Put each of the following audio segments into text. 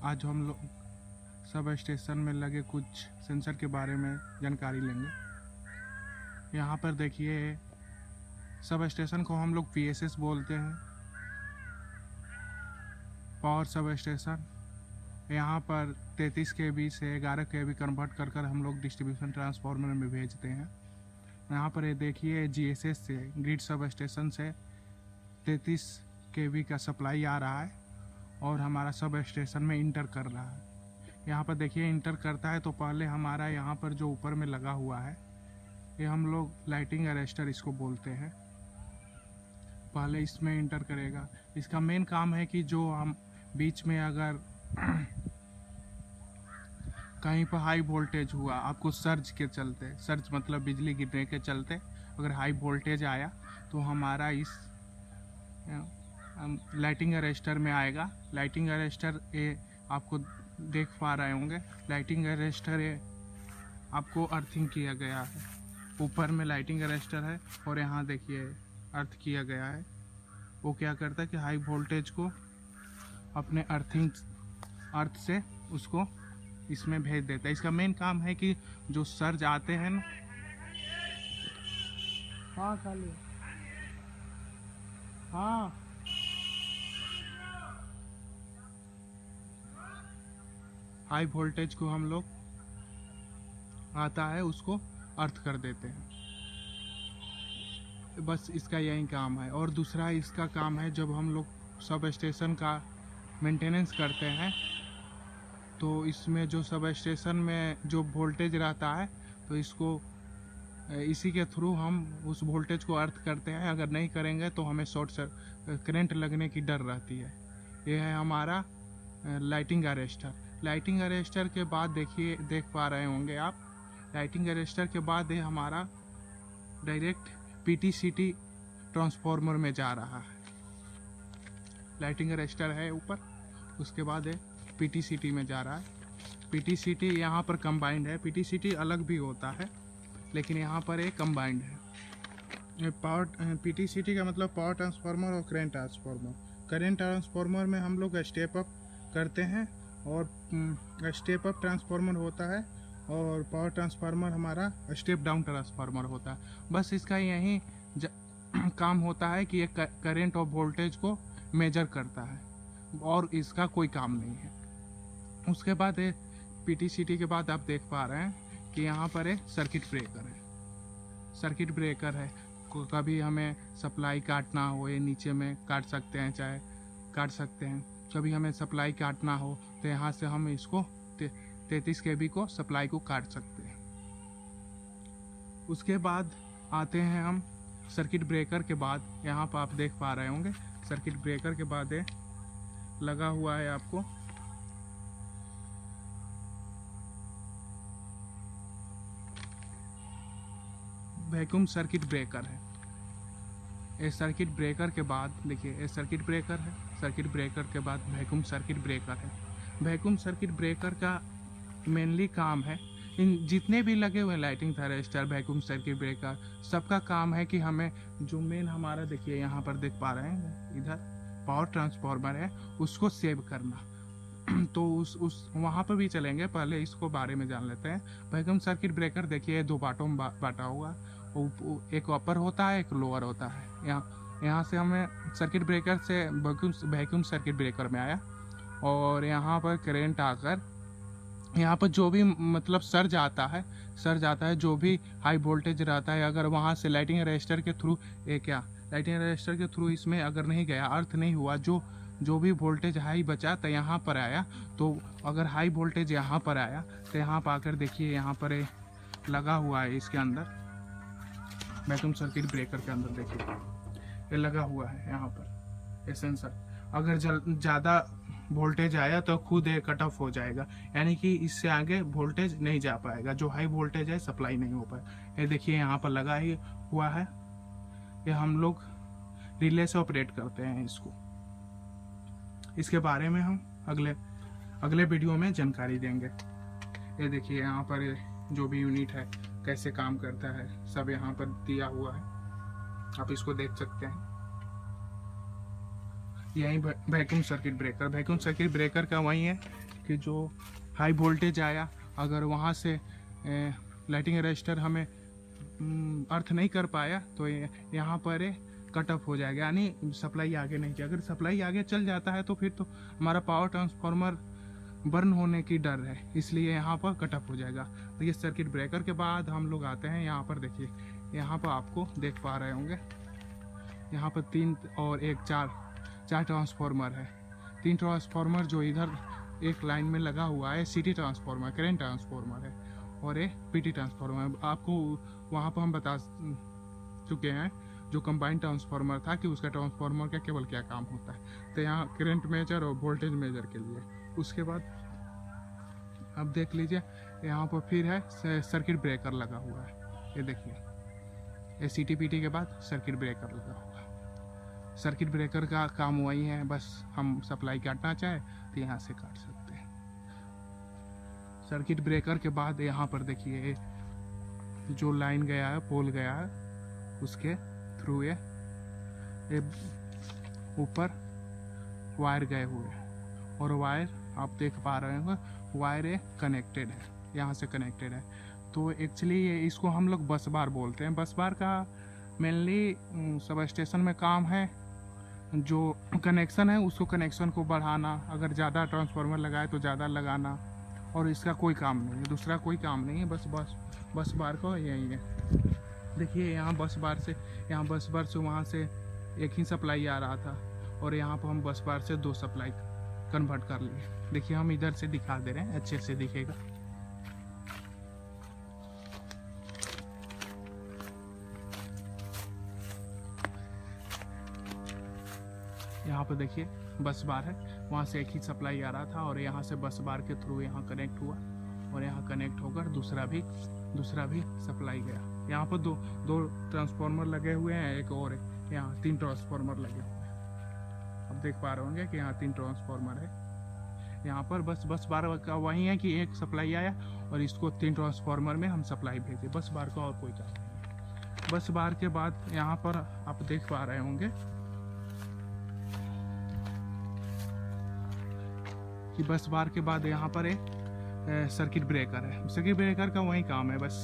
आज हम लोग सब स्टेशन में लगे कुछ सेंसर के बारे में जानकारी लेंगे। यहाँ पर देखिए, सब स्टेशन को हम लोग पीएसएस बोलते हैं, पावर सब स्टेशन। यहाँ पर 33 kV से 11 kV कन्वर्ट कर कर हम लोग डिस्ट्रीब्यूशन ट्रांसफार्मर में भेजते हैं। यहाँ पर ये देखिए, जीएसएस से ग्रिड सब स्टेशन से 33 kV का सप्लाई आ रहा है और हमारा सब स्टेशन में इंटर कर रहा है। यहाँ पर देखिए, इंटर करता है तो पहले हमारा यहाँ पर जो ऊपर में लगा हुआ है, ये हम लोग लाइटिंग अरेस्टर इसको बोलते हैं, पहले इसमें इंटर करेगा। इसका मेन काम है कि जो हम बीच में अगर कहीं पर हाई वोल्टेज हुआ, आपको सर्ज के चलते, सर्ज मतलब बिजली गिरने के चलते अगर हाई वोल्टेज आया तो हमारा इस लाइटिंग अरेस्टर में आएगा। लाइटिंग अरेस्टर ये आपको देख पा रहे होंगे, लाइटिंग अरेस्टर ये आपको अर्थिंग किया गया है। ऊपर में लाइटिंग अरेस्टर है और यहाँ देखिए अर्थ किया गया है। वो क्या करता है कि हाई वोल्टेज को अपने अर्थ से उसको इसमें भेज देता है। इसका मेन काम है कि जो सर्ज आते हैं ना, हाँ खाली, हाँ हाई वोल्टेज को हम लोग आता है उसको अर्थ कर देते हैं। बस इसका यही काम है। और दूसरा इसका काम है, जब हम लोग सब स्टेशन का मेंटेनेंस करते हैं तो इसमें जो सब स्टेशन में जो वोल्टेज रहता है तो इसको इसी के थ्रू हम उस वोल्टेज को अर्थ करते हैं। अगर नहीं करेंगे तो हमें शॉर्ट करंट लगने की डर रहती है। ये है हमारा लाइटिंग अरेस्टर। लाइटिंग अरेस्टर के बाद देखिए, देख पा रहे होंगे आप, लाइटिंग अरेस्टर के बाद ये हमारा डायरेक्ट पीटीसीटी ट्रांसफार्मर में जा रहा है। लाइटिंग अरेस्टर है ऊपर, उसके बाद ये पीटीसीटी में जा रहा है। पीटीसीटी यहाँ पर कंबाइंड है, पीटीसीटी अलग भी होता है लेकिन यहाँ पर ये कंबाइंड है। पावर पीटीसीटी का मतलब पावर ट्रांसफार्मर और करंट ट्रांसफार्मर। करंट ट्रांसफार्मर में हम लोग स्टेप अप करते हैं और स्टेप अप ट्रांसफार्मर होता है, और पावर ट्रांसफार्मर हमारा स्टेप डाउन ट्रांसफार्मर होता है। बस इसका यही काम होता है कि ये करंट और वोल्टेज को मेजर करता है और इसका कोई काम नहीं है। उसके बाद पीटीसीटी के बाद आप देख पा रहे हैं कि यहाँ पर एक सर्किट ब्रेकर है। सर्किट ब्रेकर है, कभी हमें सप्लाई काटना हो, ये नीचे में काट सकते हैं, चाहे काट सकते हैं। कभी हमें सप्लाई काटना हो तो यहाँ से हम इसको 33 kV को सप्लाई को काट सकते हैं। उसके बाद आते हैं हम सर्किट ब्रेकर के बाद। यहाँ पर आप देख पा रहे होंगे, सर्किट ब्रेकर के बाद ये लगा हुआ है आपको वैक्यूम सर्किट ब्रेकर है। ये सर्किट ब्रेकर के बाद देखिए, ये सर्किट ब्रेकर है, सर्किट ब्रेकर के बाद वैक्यूम सर्किट ब्रेकर है। वैक्यूम सर्किट ब्रेकर का मेनली काम है, इन जितने भी लगे हुए lighting thermistor, vacuum circuit breaker, सबका काम है कि हमें जो मेन हमारा देखिए यहाँ पर देख पा रहे हैं, इधर पावर ट्रांसफार्मर है, उसको सेव करना। तो उस वहाँ पर भी चलेंगे, पहले इसको बारे में जान लेते हैं। वैक्यूम सर्किट ब्रेकर देखिए दो पार्टों में बांटा हुआ, एक अपर होता है, एक लोअर होता है। यहाँ से हमें सर्किट ब्रेकर से वैक्यूम सर्किट ब्रेकर में आया और यहाँ पर करंट आकर यहाँ पर जो भी मतलब सर्ज आता है, जो भी हाई वोल्टेज रहता है, अगर वहाँ से लाइटिंग अरेस्टर के थ्रू लाइटिंग अरेस्टर के थ्रू इसमें अगर नहीं गया, अर्थ नहीं हुआ, जो भी वोल्टेज हाई बचा तो यहाँ पर आया। तो अगर हाई वोल्टेज यहाँ पर आया तो यहाँ पर आकर देखिए, यहाँ पर लगा हुआ है, इसके अंदर वैक्यूम सर्किट ब्रेकर के अंदर देखिए ये लगा हुआ है यहाँ पर ये सेंसर। अगर ज़्यादा वोल्टेज आया तो खुद ये कट ऑफ हो जाएगा, यानी कि इससे आगे वोल्टेज नहीं जा पाएगा। जो हाई वोल्टेज है सप्लाई नहीं हो पाए। ये देखिए यहाँ पर लगा ही हुआ है, ये हम लोग रिले से ऑपरेट करते हैं इसको। इसके बारे में हम अगले वीडियो में जानकारी देंगे। ये देखिए यहाँ पर जो भी यूनिट है कैसे काम करता है, सब यहाँ पर दिया हुआ है, आप इसको देख सकते हैं। यही वैक्यूम सर्किट ब्रेकर का वही है कि जो हाई वोल्टेज आया, अगर वहाँ से लाइटिंग अरेस्टर हमें अर्थ नहीं कर पाया तो यहाँ पर कट ऑफ हो जाएगा, यानी सप्लाई आगे नहीं जाएगा। अगर सप्लाई आगे चल जाता है तो फिर तो हमारा पावर ट्रांसफार्मर बर्न होने की डर है, इसलिए यहाँ पर कट ऑफ हो जाएगा। तो ये सर्किट ब्रेकर के बाद हम लोग आते हैं यहाँ पर। देखिए यहाँ पर आपको देख पा रहे होंगे, यहाँ पर 3 और 1 4 ट्रांसफार्मर है। 3 ट्रांसफार्मर जो इधर एक लाइन में लगा हुआ है, सिटी ट्रांसफार्मर, करेंट ट्रांसफार्मर है, और एक पीटी ट्रांसफार्मर। आपको वहाँ पर हम बता चुके हैं जो कंबाइंड ट्रांसफार्मर था कि उसका ट्रांसफार्मर का केवल क्या काम होता है। तो यहाँ करंट मेजर और वोल्टेज मेजर के लिए। उसके बाद अब देख लीजिए यहाँ पर फिर है सर्किट ब्रेकर लगा हुआ है। ये देखिए, ये CTPT के बाद सर्किट ब्रेकर लगा हुआ है। सर्किट ब्रेकर का काम वही है, बस हम सप्लाई काटना चाहे तो यहाँ से काट सकते हैं। सर्किट ब्रेकर के बाद यहाँ पर देखिए जो लाइन गया है, पोल गया है, उसके थ्रू ये ऊपर वायर गए हुए हैं, और वायर आप देख पा रहे होंगे, वायर ये कनेक्टेड है, यहाँ से कनेक्टेड है। तो एक्चुअली इसको हम लोग बस बार बोलते हैं। बस बार का मेनली सब स्टेशन में काम है, जो कनेक्शन है उसको, कनेक्शन को बढ़ाना, अगर ज़्यादा ट्रांसफार्मर लगाए तो ज़्यादा लगाना, और इसका कोई काम नहीं है, दूसरा कोई काम नहीं है। बस बार का यही है। देखिए यहाँ बस बार से वहाँ से एक ही सप्लाई आ रहा था, और यहाँ पर हम बस बार से 2 सप्लाई कन्वर्ट कर लिए। देखिए हम इधर से दिखा दे रहे हैं, अच्छे से दिखेगा। यहाँ पर देखिए बस बार है, वहाँ से एक ही सप्लाई आ रहा था, और यहाँ से बस बार के थ्रू यहाँ कनेक्ट हुआ, और यहाँ कनेक्ट होकर दूसरा भी सप्लाई गया। यहाँ पर दो ट्रांसफार्मर लगे हुए हैं, एक और है, यहाँ 3 ट्रांसफार्मर लगे हुए हैं। अब देख पा रहे होंगे कि यहाँ 3 ट्रांसफार्मर है। यहाँ पर बस बार का वही है कि एक सप्लाई आया और इसको 3 ट्रांसफार्मर में हम सप्लाई भेजे, बस बार का और कोई काम नहीं। बस बार के बाद यहाँ पर आप देख पा रहे होंगे कि बस बार के बाद यहाँ पर एक सर्किट ब्रेकर है। सर्किट ब्रेकर का वही काम है, बस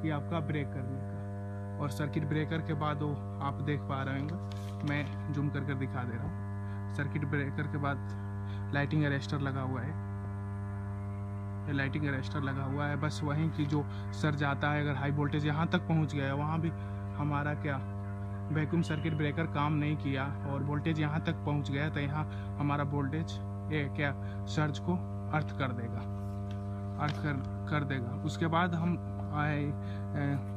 ये आपका ब्रेक करने का। और सर्किट ब्रेकर के बाद वो आप देख पा रहे होंगे, मैं जूम करके दिखा दे रहा हूँ। सर्किट ब्रेकर के बाद लाइटिंग अरेस्टर लगा हुआ है, ये लाइटिंग अरेस्टर लगा हुआ है। बस वहीं की जो सर जाता है, अगर हाई वोल्टेज यहाँ तक पहुँच गया, वहाँ भी हमारा क्या वैक्यूम सर्किट ब्रेकर काम नहीं किया, और वोल्टेज यहाँ तक पहुँच गया, तो यहाँ हमारा वोल्टेज ये क्या सर्ज को अर्थ कर देगा। उसके बाद हम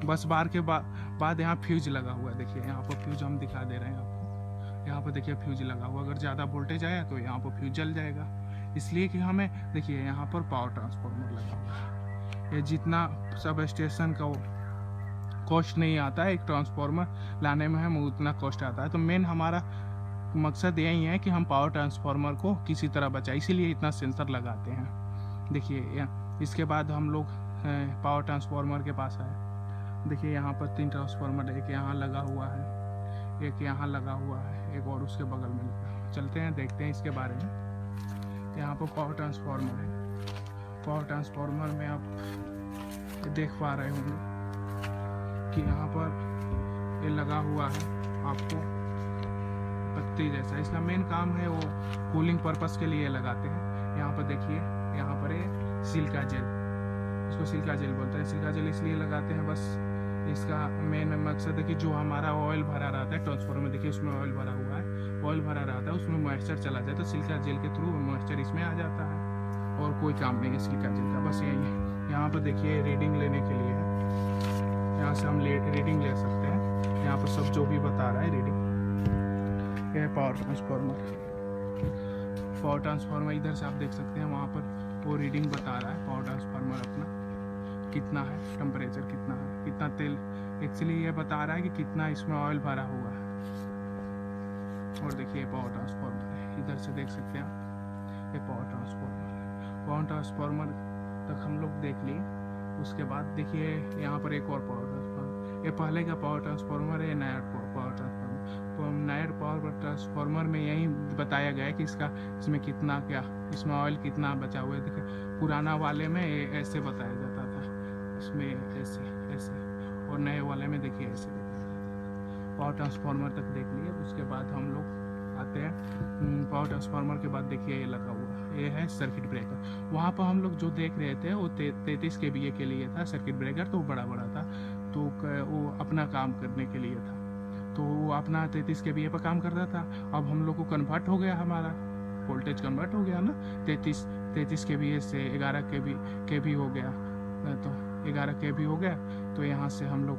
बस बार के बाद यहाँ फ्यूज लगा हुआ है। देखिए यहाँ पर फ्यूज हम दिखा दे रहे हैं आपको, यहाँ पर देखिए फ्यूज लगा हुआ। अगर ज़्यादा वोल्टेज आया तो यहाँ पर फ्यूज जल जाएगा, इसलिए कि हमें देखिए यहाँ पर पावर ट्रांसफार्मर लगा हुआ है। ये जितना सब स्टेशन का कॉस्ट नहीं आता है एक ट्रांसफार्मर लाने में, हमें उतना कॉस्ट आता है। तो मेन हमारा मकसद यही है कि हम पावर ट्रांसफार्मर को किसी तरह बचाएं, इसीलिए इतना सेंसर लगाते हैं। देखिए इसके बाद हम लोग पावर ट्रांसफार्मर के पास आए। देखिए यहाँ पर 3 ट्रांसफार्मर, एक यहाँ लगा हुआ है, एक यहाँ लगा हुआ है, एक और उसके बगल में लगा। चलते हैं देखते हैं इसके बारे में। यहाँ पर पावर ट्रांसफार्मर है। पावर ट्रांसफार्मर में आप देख पा रहे होंगे कि यहाँ पर ये लगा हुआ है आपको पत्ती जैसा। इसका मेन काम है वो कूलिंग पर्पस के लिए लगाते हैं। यहाँ पर देखिए, यहाँ पर है सिलिका जेल, इसको सिलिका जेल बोलते हैं। सिलिका जेल इसलिए लगाते हैं, बस इसका मेन मकसद है कि जो हमारा ऑयल भरा रहता है ट्रांसफार्मर में, देखिए उसमें ऑयल भरा हुआ है, ऑयल भरा रहता है, उसमें मॉइस्चर चला जाए तो सिलिका जेल के थ्रू मॉइस्चर इसमें आ जाता है, और कोई काम नहीं है सिलिका जेल का, बस यही है। यहाँ पर देखिए रीडिंग लेने के लिए है, यहाँ से हम रीडिंग ले सकते हैं। यहाँ पर सब जो भी बता रहा है रीडिंग, यह है पावर ट्रांसफार्मर। इधर से आप देख सकते हैं, वहाँ पर वो रीडिंग बता रहा है पावर ट्रांसफार्मर अपना कितना है, टेम्परेचर कितना है, कितना तेल, एक्चुअली ये बता रहा है कि कितना इसमें ऑयल भरा हुआ है। और देखिए पावर ट्रांसफार्मर है, इधर से देख सकते हैं आप, ये पावर ट्रांसफार्मर तक हम लोग देख लिए। उसके बाद देखिए यहाँ पर एक और पावर ट्रांसफार्मर, ये पहले का पावर ट्रांसफार्मर है, नया पावर ट्रांसफार्मर। नए पावर ट्रांसफार्मर में यही बताया गया है कि इसमें कितना क्या, इसमें ऑयल कितना बचा हुआ है। देखिए पुराना वाले में ऐसे बताया जाता था, इसमें ऐसे ऐसे, और नए वाले में देखिए ऐसे पावर ट्रांसफार्मर तक देख लिए। उसके बाद हम लोग आते हैं पावर ट्रांसफार्मर के बाद देखिए ये लगा हुआ, ये है सर्किट ब्रेकर। वहाँ पर हम लोग जो देख रहे थे वो 33 kVA के लिए था सर्किट ब्रेकर, तो बड़ा बड़ा था, तो वो अपना काम करने के लिए था, तो वो अपना 33 kVA पर काम कर रहा था। अब हम लोग को कन्वर्ट हो गया, हमारा वोल्टेज कन्वर्ट हो गया ना, 33 kVA से 11 kV हो गया, तो 11 kV हो गया। तो यहाँ से हम लोग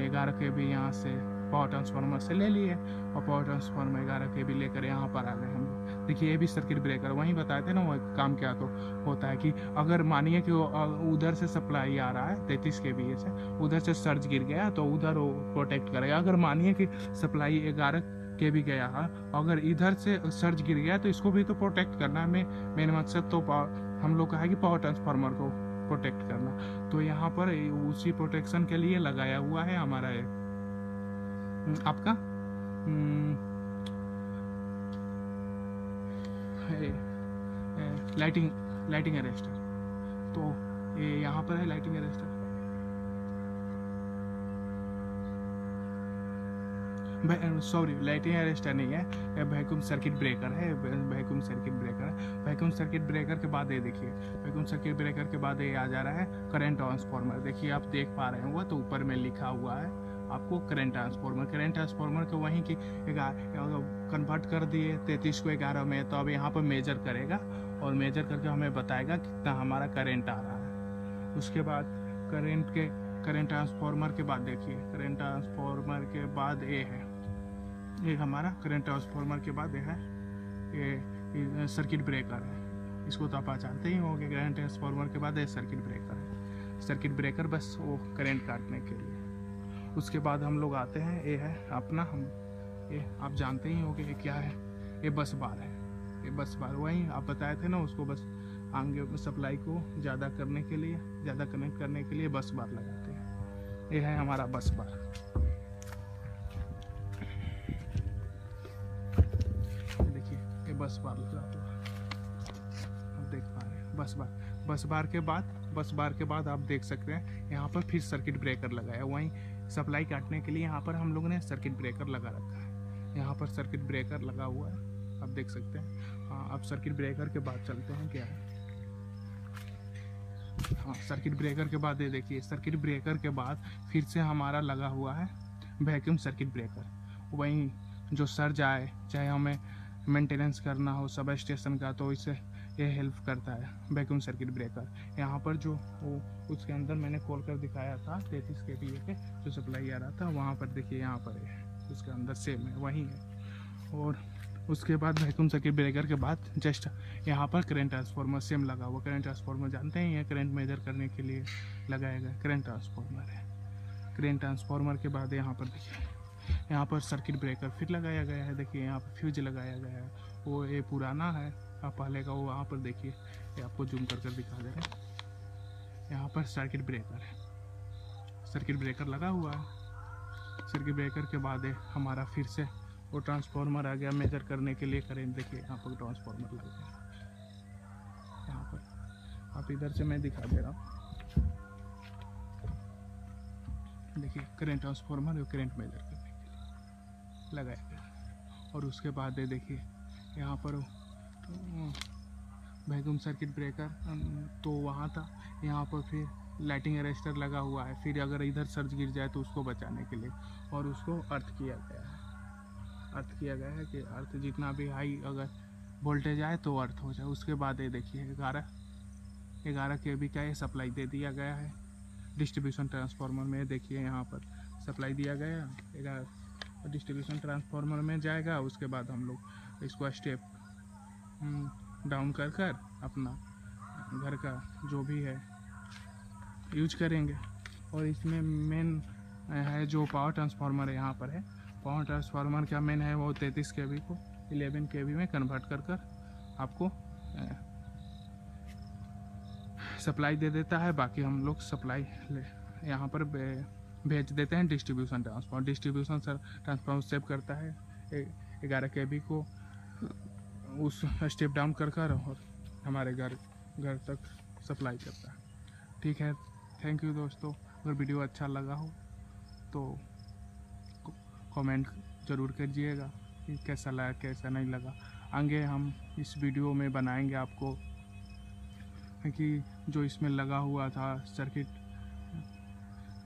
11 kV यहाँ से पावर ट्रांसफार्मर से ले लिए, और पावर ट्रांसफार्मर 11 kV लेकर यहाँ पर आ गए हम लोग। देखिए ये भी सर्किट ब्रेकर, वहीं बताए थे ना वो काम क्या तो होता है कि अगर मानिए कि उधर से सप्लाई आ रहा है 33 kVA से, उधर से सर्ज गिर गया तो उधर वो प्रोटेक्ट करेगा। अगर मानिए कि सप्लाई 11 kV गया है, अगर इधर से सर्ज गिर गया तो इसको भी तो प्रोटेक्ट करना है। मेन मकसद तो हम लोग का है कि पावर ट्रांसफार्मर को प्रोटेक्ट करना, तो यहाँ पर उसी प्रोटेक्शन के लिए लगाया हुआ है हमारा आपका लाइटिंग अरेस्टर। तो ये यहाँ पर है lighting arrester. Sorry lighting arrester नहीं है, वैक्यूम सर्किट ब्रेकर है। वैक्यूम सर्किट ब्रेकर है। वैक्यूम सर्किट ब्रेकर के बाद ये देखिए, वैक्यूम सर्किट ब्रेकर के बाद ये आ जा रहा है करंट ट्रांसफार्मर। देखिए आप देख पा रहे होंगे तो ऊपर में लिखा हुआ है आपको करंट ट्रांसफार्मर। करंट ट्रांसफार्मर को वहीं की कन्वर्ट कर दिए 33 को 11 में, तो अब यहाँ पर मेजर करेगा और मेजर करके हमें बताएगा कितना हमारा करंट आ रहा है। उसके बाद करंट ट्रांसफार्मर के बाद देखिए, करंट ट्रांसफार्मर के बाद ये है, ये हमारा करंट ट्रांसफार्मर के बाद ये है ये सर्किट ब्रेकर है। इसको तो आप जानते ही होंगे, करंट ट्रांसफार्मर के बाद ये सर्किट ब्रेकर है। सर्किट ब्रेकर बस वो करंट काटने के लिए। उसके बाद हम लोग आते हैं, ये है अपना, हम ये आप जानते ही होंगे ये क्या है, ये बस बार है। ये बस बार वही आप बताए थे ना, उसको बस आगे सप्लाई को ज़्यादा करने के लिए, ज़्यादा कनेक्ट करने के लिए बस बार लगाते हैं। ये है हमारा बस बार। देखिए ये बस बार लगा हुआ, आप देख पा रहे हैं बस बार। बस बार के बाद आप देख सकते हैं यहाँ पर फिर सर्किट ब्रेकर लगाया, वहीं सप्लाई काटने के लिए यहाँ पर हम लोगों ने सर्किट ब्रेकर लगा रखा है। यहाँ पर सर्किट ब्रेकर लगा हुआ है, आप देख सकते हैं। हाँ, अब सर्किट ब्रेकर के बाद चलते हैं क्या है। हाँ, सर्किट ब्रेकर के बाद ये देखिए, सर्किट ब्रेकर के बाद फिर से हमारा लगा हुआ है वैक्यूम सर्किट ब्रेकर। वहीं जो सर्ज आए, चाहे हमें मेंटेनेंस करना हो सब स्टेशन का, तो इससे ये हेल्प करता है वैक्यूम सर्किट ब्रेकर। यहाँ पर जो उसके अंदर मैंने खोल कर दिखाया था 33 kVA के जो सप्लाई आ रहा था, वहाँ पर देखिए यहाँ पर है, उसके अंदर सेम है, वही है। और उसके बाद वैक्यूम सर्किट ब्रेकर के बाद जस्ट यहाँ पर करंट ट्रांसफार्मर सेम लगा हुआ। करंट ट्रांसफार्मर जानते हैं, ये करंट मेजर करने के लिए लगाया गया करंट ट्रांसफार्मर है। करंट ट्रांसफार्मर के बाद यहाँ पर देखिए, यहाँ पर सर्किट ब्रेकर फिर लगाया गया है। देखिए यहाँ पर फ्यूज लगाया गया है, वो ये पुराना है, आप पहले का वो वहाँ पर देखिए, ये आपको जूम कर दिखा दे रहे हैं। यहाँ पर सर्किट ब्रेकर है, सर्किट ब्रेकर लगा हुआ है। सर्किट ब्रेकर के बाद हमारा फिर से वो ट्रांसफार्मर आ गया मेजर करने के लिए करंट। देखिए यहाँ पर ट्रांसफार्मर लग गया, यहाँ पर आप इधर से मैं दिखा दे रहा हूँ। देखिए करंट ट्रांसफार्मर जो करंट मेजर करने के लिए लगाया गया। और उसके बाद देखिए यहाँ पर वैक्यूम सर्किट ब्रेकर तो वहाँ था, यहाँ पर फिर लाइटिंग अरेस्टर लगा हुआ है। फिर अगर इधर सर्ज गिर जाए तो उसको बचाने के लिए, और उसको अर्थ किया गया है। अर्थ किया गया है कि अर्थ जितना भी हाई अगर वोल्टेज आए तो अर्थ हो जाए। उसके बाद ये देखिए 11 kV का ये सप्लाई दे दिया गया है डिस्ट्रीब्यूशन ट्रांसफार्मर में। देखिए यहाँ पर सप्लाई दिया गया, 11 डिस्ट्रीब्यूशन ट्रांसफार्मर में जाएगा। उसके बाद हम लोग इसको स्टेप डाउन कर अपना घर का जो भी है यूज करेंगे। और इसमें मेन है जो पावर ट्रांसफार्मर है, यहाँ पर है पावर ट्रांसफार्मर का मेन है वो 33 kV को 11 kV में कन्वर्ट कर आपको सप्लाई दे देता है। बाकी हम लोग सप्लाई यहाँ पर भेज देते हैं distribution transformer. Distribution transformer save करता है 11 kV को, उस स्टेप डाउन कर और हमारे घर तक सप्लाई करता है। ठीक है, थैंक यू दोस्तों। अगर वीडियो अच्छा लगा हो तो कमेंट ज़रूर कीजिएगा कि कैसा लगा कैसा नहीं लगा। आगे हम इस वीडियो में बनाएंगे आपको कि जो इसमें लगा हुआ था सर्किट,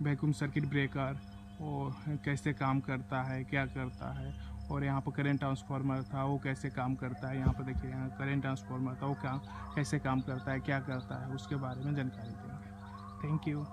वैक्यूम सर्किट ब्रेकर, और कैसे काम करता है, क्या करता है, और यहाँ पर करंट ट्रांसफार्मर था वो कैसे काम करता है। यहाँ पर देखिए, यहाँ करंट ट्रांसफार्मर था वो कैसे काम करता है, क्या करता है, उसके बारे में जानकारी देंगे। Thank you.